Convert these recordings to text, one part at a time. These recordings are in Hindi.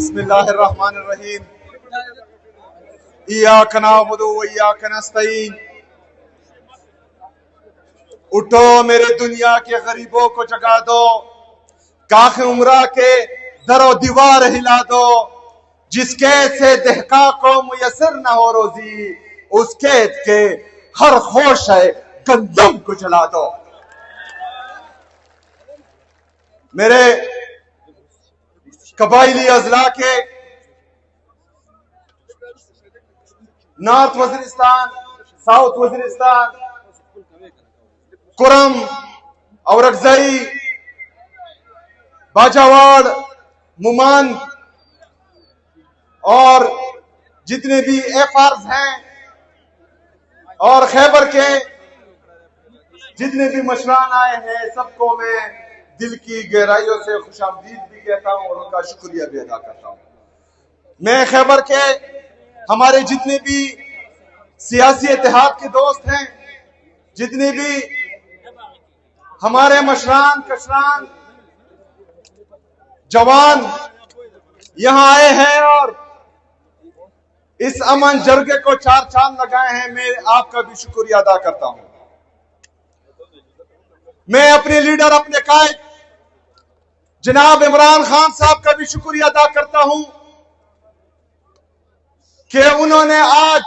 बिस्मिल्लाहिर्रहमानिर्रहीम। इय्याका नअबुदु व इय्याका नस्तईन। उठो मेरे दुनिया के गरीबों को जगा दो, काख उम्रा के दरो दीवार हिला दो। जिसके से दहका को मुयसर न हो रोजी, उसके के हर होश है गंदम को जला दो। मेरे कबाइली अजला के नॉर्थ वजीरिस्तान, साउथ वजीरिस्तान, कुरम, औरकजई, बाजावाड़, मुमान और जितने भी एफआर्स हैं और खैबर के जितने भी मशरान आए हैं, सबको मैं दिल की गहराइयों से खुशामदीद भी कहता हूं और उनका शुक्रिया भी अदा करता हूं। मैं खैबर के हमारे जितने भी सियासी इत्तेहाद के दोस्त हैं, जितने भी हमारे मशरान कशरान जवान यहां आए हैं और इस अमन जरगे को चार चांद लगाए हैं, मैं आपका भी शुक्रिया अदा करता हूं। मैं अपने लीडर, अपने कायद जनाब इमरान खान साहब का भी शुक्रिया अदा करता हूं कि उन्होंने आज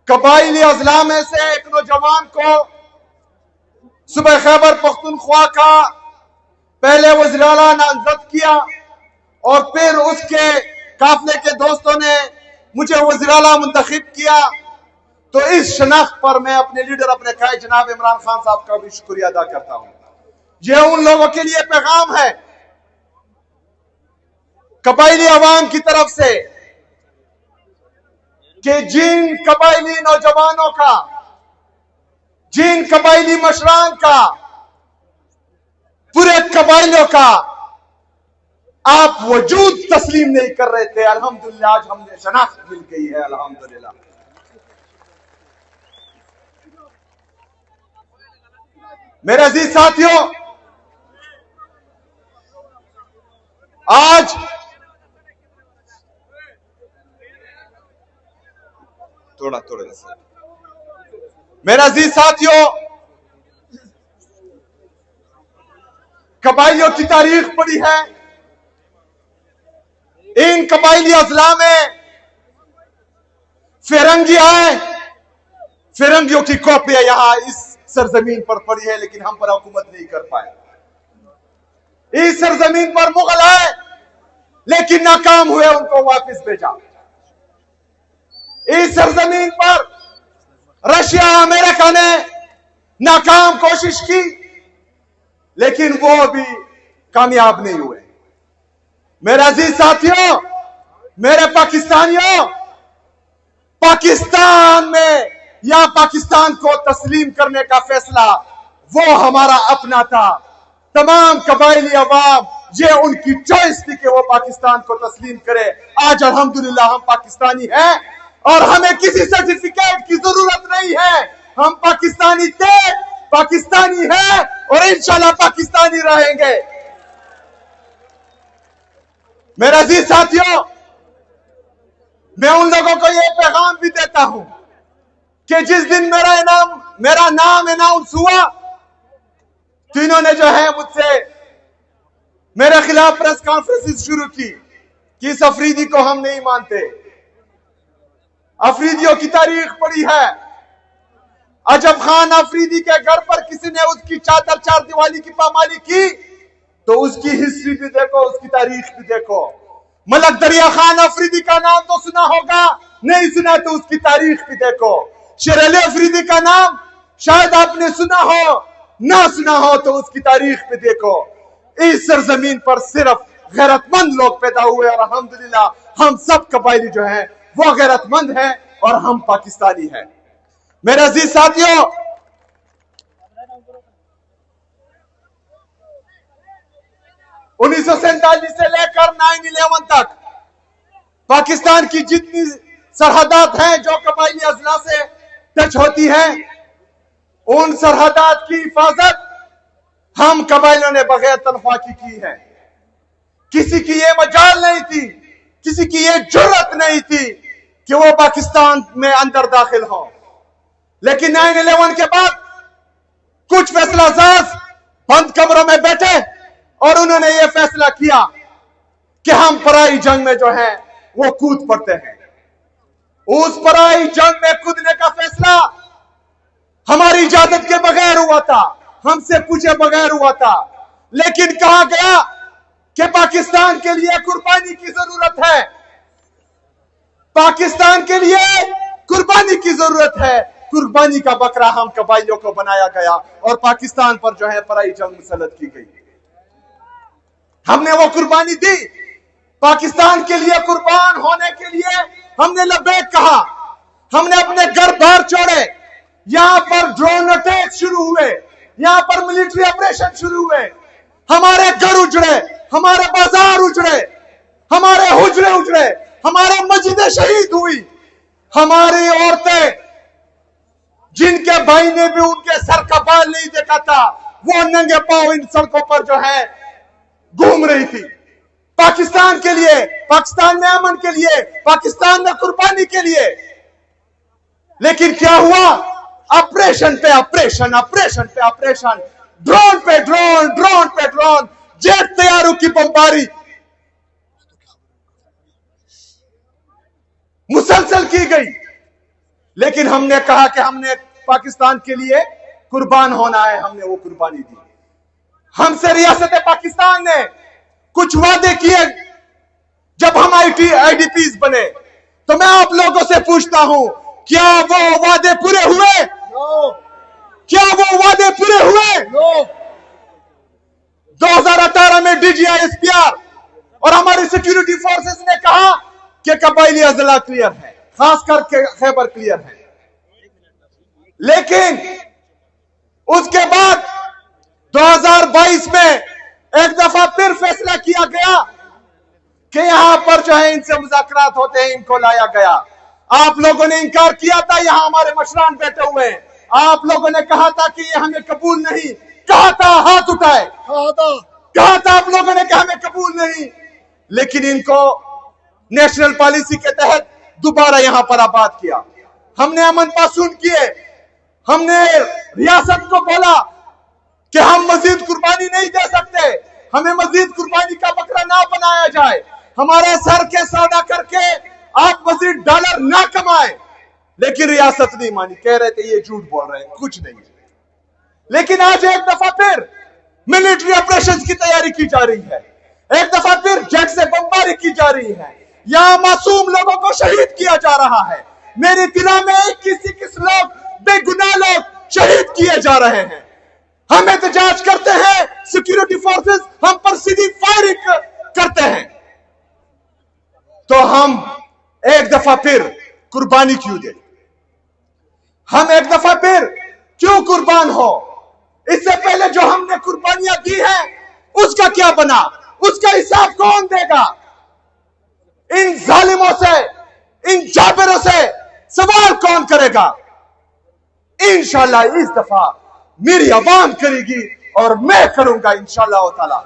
कबाइली अजला में से एक नौजवान को सुबह खैबर पख्तूनख्वा का पहले वज़ीर आला नामजद किया और फिर उसके काफले के दोस्तों ने मुझे वज़ीर आला मुंतखब किया। तो इस शनाख्त पर मैं अपने लीडर, अपने कायद जनाब इमरान खान साहब का भी शुक्रिया अदा करता हूं। यह उन लोगों के लिए पैगाम है कबाइली अवाम की तरफ से कि जिन कबाइली नौजवानों का, जिन कबाइली मशरान का, पूरे कबाइलों का आप वजूद तस्लीम नहीं कर रहे थे, अल्हम्दुलिल्लाह आज हमने शनाख्त मिल गई है। अल्हम्दुलिल्लाह। मेरे अजीज साथियों, आज थोड़ा मेरे अजीज साथियों, कबाइलियों की तारीख पड़ी है। इन कबाइली अजला में फिरंगी आए, फिरंगियों की कॉपियां यहां इस सरजमीन पर पड़ी है, लेकिन हम पर हुकूमत नहीं कर पाए। इस सरजमीन पर मुगल आए लेकिन नाकाम हुए, उनको वापस भेजा। इस सरजमीन पर रशिया, अमेरिका ने नाकाम कोशिश की लेकिन वो भी कामयाब नहीं हुए। मेरे अजीज साथियों, मेरे पाकिस्तानियों, पाकिस्तान में या पाकिस्तान को तस्लीम करने का फैसला वो हमारा अपना था। तमाम कबाइली अवाम, ये उनकी चॉइस थी कि वो पाकिस्तान को तस्लीम करे। आज अल्हम्दुलिल्लाह हम पाकिस्तानी हैं और हमें किसी सर्टिफिकेट की जरूरत नहीं है। हम पाकिस्तानी थे, पाकिस्तानी हैं और इंशाल्लाह पाकिस्तानी रहेंगे। मेरे अजीज साथियों, मैं उन लोगों को यह पैगाम भी देता हूं कि जिस दिन मेरा नाम अनाउंस हुआ तो इन्होंने जो है मुझसे मेरे खिलाफ प्रेस कॉन्फ्रेंस शुरू की कि इस अफरीदी को हम नहीं मानते। अफरीदियों की तारीख पड़ी है। अजब खान अफरीदी के घर पर किसी ने उसकी चादर चार दीवारी की पामाली की तो उसकी हिस्ट्री भी देखो, उसकी तारीख भी देखो। मलक दरिया खान अफरीदी का नाम तो सुना होगा, नहीं सुना तो उसकी तारीख भी देखो। शेर अली अफरीदी का नाम शायद आपने सुना हो, ना सुना हो तो उसकी तारीख भी देखो। इस सरजमीन पर सिर्फ गैरतमंद लोग पैदा हुए और अल्हम्दुलिल्लाह हम सब कबाइली जो हैं वो गैरतमंद हैं और हम पाकिस्तानी हैं। मेरे अजीज साथियों, उन्नीस सौ सैंतालीस से लेकर 9/11 तक पाकिस्तान की जितनी सरहदात हैं जो कबाइली अजला से टच होती हैं, उन सरहदात की हिफाजत हम कबाइलियों ने बगैर तनख्वाह की है। किसी की ये मजाल नहीं थी, किसी की ये जुर्रत नहीं थी कि वो पाकिस्तान में अंदर दाखिल हो। लेकिन 9/11 के बाद कुछ फैसलासाज बंद कमरों में बैठे और उन्होंने ये फैसला किया कि हम पराई जंग में जो है वो कूद पड़ते हैं। उस पराई जंग में कूदने का फैसला हमारी इजाजत के बगैर हुआ था, हमसे पूछे बगैर हुआ था। लेकिन कहा गया कि पाकिस्तान के लिए कुर्बानी की जरूरत है, पाकिस्तान के लिए कुर्बानी की जरूरत है। कुर्बानी का बकरा हम कबाइलियों को बनाया गया और पाकिस्तान पर जो है पराई जंग मुसल्लत की गई। हमने वो कुर्बानी दी, पाकिस्तान के लिए कुर्बान होने के लिए हमने लबैक कहा। हमने अपने घर बार छोड़े, यहां पर ड्रोन अटैक शुरू हुए, यहां पर मिलिट्री ऑपरेशन शुरू हुए, हमारे घर उजड़े, हमारे बाजार उजड़े, हमारे हुजरे उजड़े, हमारे मस्जिदें शहीद हुई, हमारी औरतें जिनके भाई ने भी उनके सर का बाल नहीं देखा था वो नंगे पांव इन सड़कों पर जो है घूम रही थी पाकिस्तान के लिए, पाकिस्तान में अमन के लिए, पाकिस्तान में कुर्बानी के लिए। लेकिन क्या हुआ? ऑपरेशन पे ऑपरेशन, ऑपरेशन पे ऑपरेशन, ड्रोन पे ड्रोन, ड्रोन पे ड्रोन, जेट तैयारों की बमबारी मुसलसल की गई। लेकिन हमने कहा कि हमने पाकिस्तान के लिए कुर्बान होना है, हमने वो कुर्बानी दी। हमसे रियासत पाकिस्तान ने कुछ वादे किए जब हम आईडीपीज बने, तो मैं आप लोगों से पूछता हूं, क्या वो वादे पूरे हुए? क्या वो वादे पूरे हुए? 2018 में DGI-SPR और हमारी सिक्योरिटी फोर्सेस ने कहा कि कबाइली अजला क्लियर है, खास करके खैबर क्लियर है। लेकिन उसके बाद 2022 में एक दफा फिर फैसला किया गया कि यहां पर जो है इनसे मुज़ाकरात होते हैं, इनको लाया गया। आप लोगों ने इनकार किया था, यहां हमारे मशरान बैठे हुए हैं, आप लोगों ने कहा था कि ये हमें कबूल नहीं, कहा था, हाथ उठाए, कहा था आप लोगों ने कि हमें कबूल नहीं। लेकिन इनको नेशनल पॉलिसी के तहत दोबारा यहां पर आबाद किया। हमने अमन पासून किए, हमने रियासत को बोला कि हम मजीद कुर्बानी नहीं दे सकते, हमें मजीद कुर्बानी का बकरा ना बनाया जाए, हमारे सर के सौदा करके आप मजीद डॉलर ना कमाए। लेकिन रियासत नहीं मानी, कह रहे थे ये झूठ बोल रहे हैं, कुछ नहीं। लेकिन आज एक दफा फिर मिलिट्री ऑपरेशंस की तैयारी की जा रही है, एक दफा फिर जेट से बमबारी की जा रही है, यहां मासूम लोगों को शहीद किया जा रहा है। मेरे तिला में 21 लोग, बेगुनाह लोग शहीद किए जा रहे हैं। हम एहतजाज करते हैं, सिक्योरिटी फोर्सेस हम पर सीधी फायरिंग करते हैं, तो हम एक दफा फिर कुर्बानी क्यों दे? हम एक दफा फिर क्यों कुर्बान हो? इससे पहले जो हमने कुर्बानियां दी है उसका क्या बना? उसका हिसाब कौन देगा? इन जालिमों से, इन जाबिरों से सवाल कौन करेगा? इंशाल्लाह इस दफा मेरी आवाम करेगी और मैं करूंगा इंशाल्लाह ताला।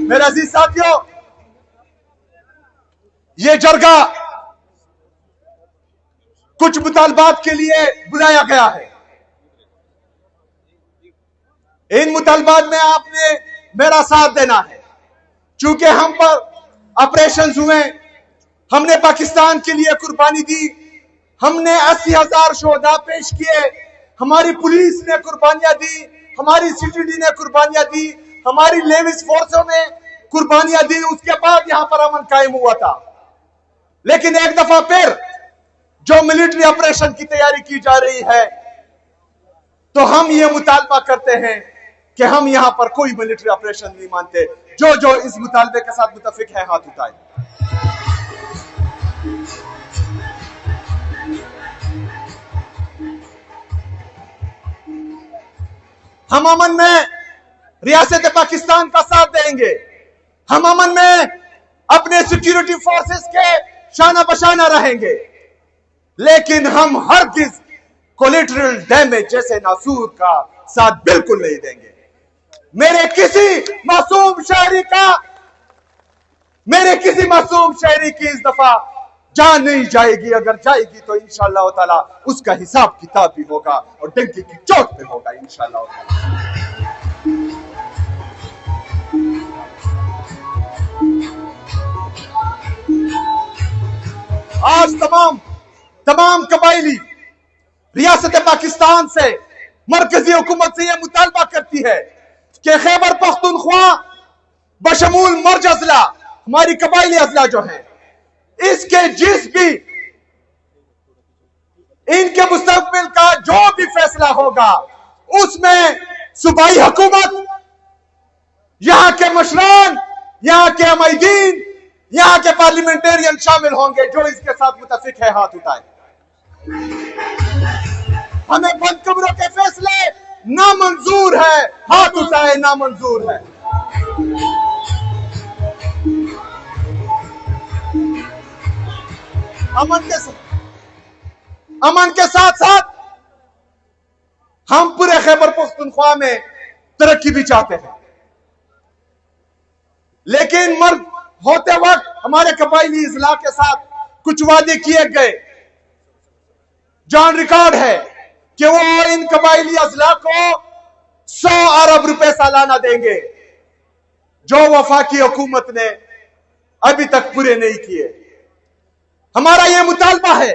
मेरे अजीज साथियों, ये जरगा कुछ मुतालबात के लिए बुलाया गया है। इन मुतालबात में आपने मेरा साथ देना है। चूंकि हम पर ऑपरेशंस हुए, हमने पाकिस्तान के लिए कुर्बानी दी, हमने 80,000 शोहदा पेश किए, हमारी पुलिस ने कुर्बानियां दी, हमारी CTD ने कुर्बानियां दी, हमारी लेविस फोर्सों ने कुर्बानियां दी। उसके बाद यहां पर अमन कायम हुआ था। लेकिन एक दफा फिर जो मिलिट्री ऑपरेशन की तैयारी की जा रही है, तो हम ये मुतालबा करते हैं कि हम यहां पर कोई मिलिट्री ऑपरेशन नहीं मानते। जो जो इस मुतालबे के साथ मुतफिक है हाथ उठाए। हम अमन में रियासत पाकिस्तान का साथ देंगे, हम अमन में अपने सिक्योरिटी फोर्सेस के शाना बशाना रहेंगे। लेकिन हम हरगिज कोलेटरल डैमेज जैसे नासूर का साथ बिल्कुल नहीं देंगे। मेरे किसी मासूम शहरी की इस दफा जान नहीं जाएगी, अगर जाएगी तो इंशाअल्लाह ताला उसका हिसाब किताब भी होगा और डंकी की चोट पे होगा इंशाअल्लाह ताला। आज तमाम कबाइली रियासत पाकिस्तान से, मरकजी हुकूमत से यह मुतालबा करती है कि खैबर पख्तूनख्वा बशमूल मर्ज अजला, हमारी कबाइली अजला जो है, इसके जिस भी इनके मुस्तकबिल का जो भी फैसला होगा उसमें सूबाई हुकूमत, यहां के मशरान, यहां के अमीदीन, यहां के पार्लियामेंटेरियन शामिल होंगे। जो इसके साथ मुतफिक है हाथ उठाए। हमें बंद कमरों के फैसले नामंजूर है, हाथ उठाए, नामंजूर है। अमन के साथ साथ हम पूरे खैबर पख्तूनख्वा में तरक्की भी चाहते हैं, लेकिन मर्द होते वक्त हमारे कबाइली इजला के साथ कुछ वादे किए गए। जॉन रिकॉर्ड है कि वो इन कबाइली अजला को 100 अरब रुपए सालाना देंगे, जो वफाकी हुकूमत ने अभी तक पूरे नहीं किए। हमारा यह मुतालबा है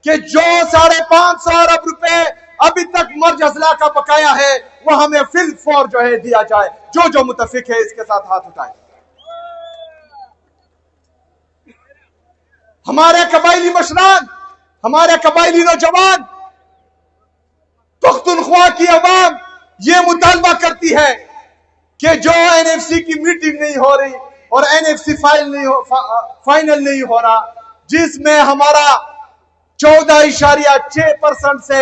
कि जो 550 अरब रुपए अभी तक मर्ज अजला का बकाया है वो हमें फिल फॉर जो है दिया जाए। जो मुतफिक है इसके साथ हाथ उठाए। हमारे कबाइली मशरान, हमारे कबाइली नौजवान, पख्तूनख्वा की अवाम ये मुतालबा करती है कि जो एनएफसी की मीटिंग नहीं हो रही और एनएफसी फाइनल नहीं हो रहा, जिसमें हमारा 14.6% से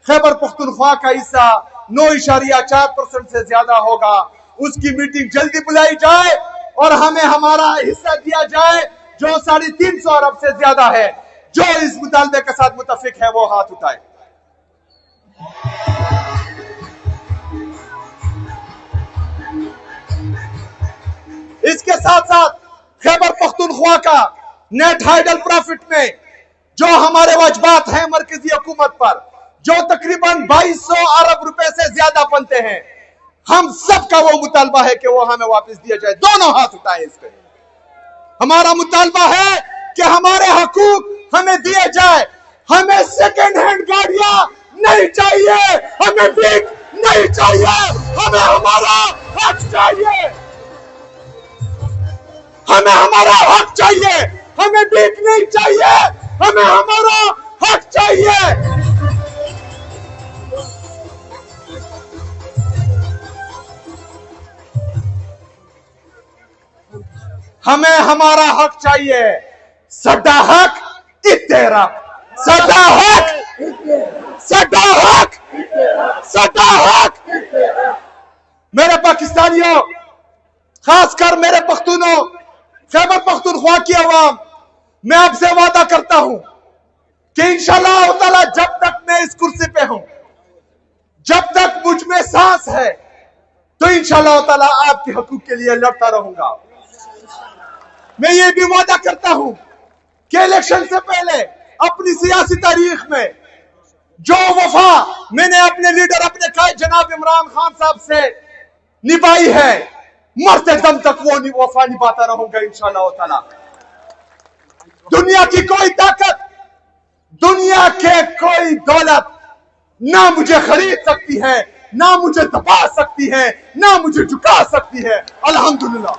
खैबर पख्तूनख्वा का हिस्सा 9.4% से ज्यादा होगा, उसकी मीटिंग जल्दी बुलाई जाए और हमें हमारा हिस्सा दिया जाए जो 350 अरब से ज्यादा है। जो इस मुतालबे के साथ मुतफिक है वो हाथ उठाए। इसके साथ साथ खैबर पख्तूनख्वा का नेट हाइडल प्रॉफिट में जो हमारे वाजबात हैं मरकजी हुकूमत पर, जो तकरीबन 2200 अरब रुपए से ज्यादा बनते हैं, हम सबका वो मुतालबा है कि वो हमें वापस दिया जाए। दोनों हाथ उठाए इस पे। हमारा मुतालबा है कि हमारे हकूक हमें दिए जाए। हमें सेकेंड हैंड गाड़ियां नहीं चाहिए, हमें भीख नहीं चाहिए, हमें हमारा हक चाहिए। हमें हमारा हक चाहिए, हमें भीख नहीं चाहिए, हमें हमारा हक चाहिए। हमें हमारा हक चाहिए। सदा हक तेरा, सदा हक, सदा हक, सदा हक। मेरे पाकिस्तानियों, खासकर मेरे पख्तूनों, खैबर पख्तूनख्वा की आवाम, मैं आपसे वादा करता हूं कि इंशाअल्लाह ताला जब तक मैं इस कुर्सी पे हूं, जब तक मुझ में सांस है, तो इंशाअल्लाह ताला आपके हकूक के लिए लड़ता रहूंगा। मैं ये भी वादा करता हूं कि इलेक्शन से पहले अपनी सियासी तारीख में जो वफा मैंने अपने लीडर, अपने कायद जनाब इमरान खान साहब से निभाई है, मरते दम तक वो वफा निभाता रहूंगा इंशाअल्लाह ताला। दुनिया की कोई ताकत, दुनिया के कोई दौलत ना मुझे खरीद सकती है, ना मुझे दबा सकती है, ना मुझे झुका सकती है। अल्हम्दुलिल्लाह।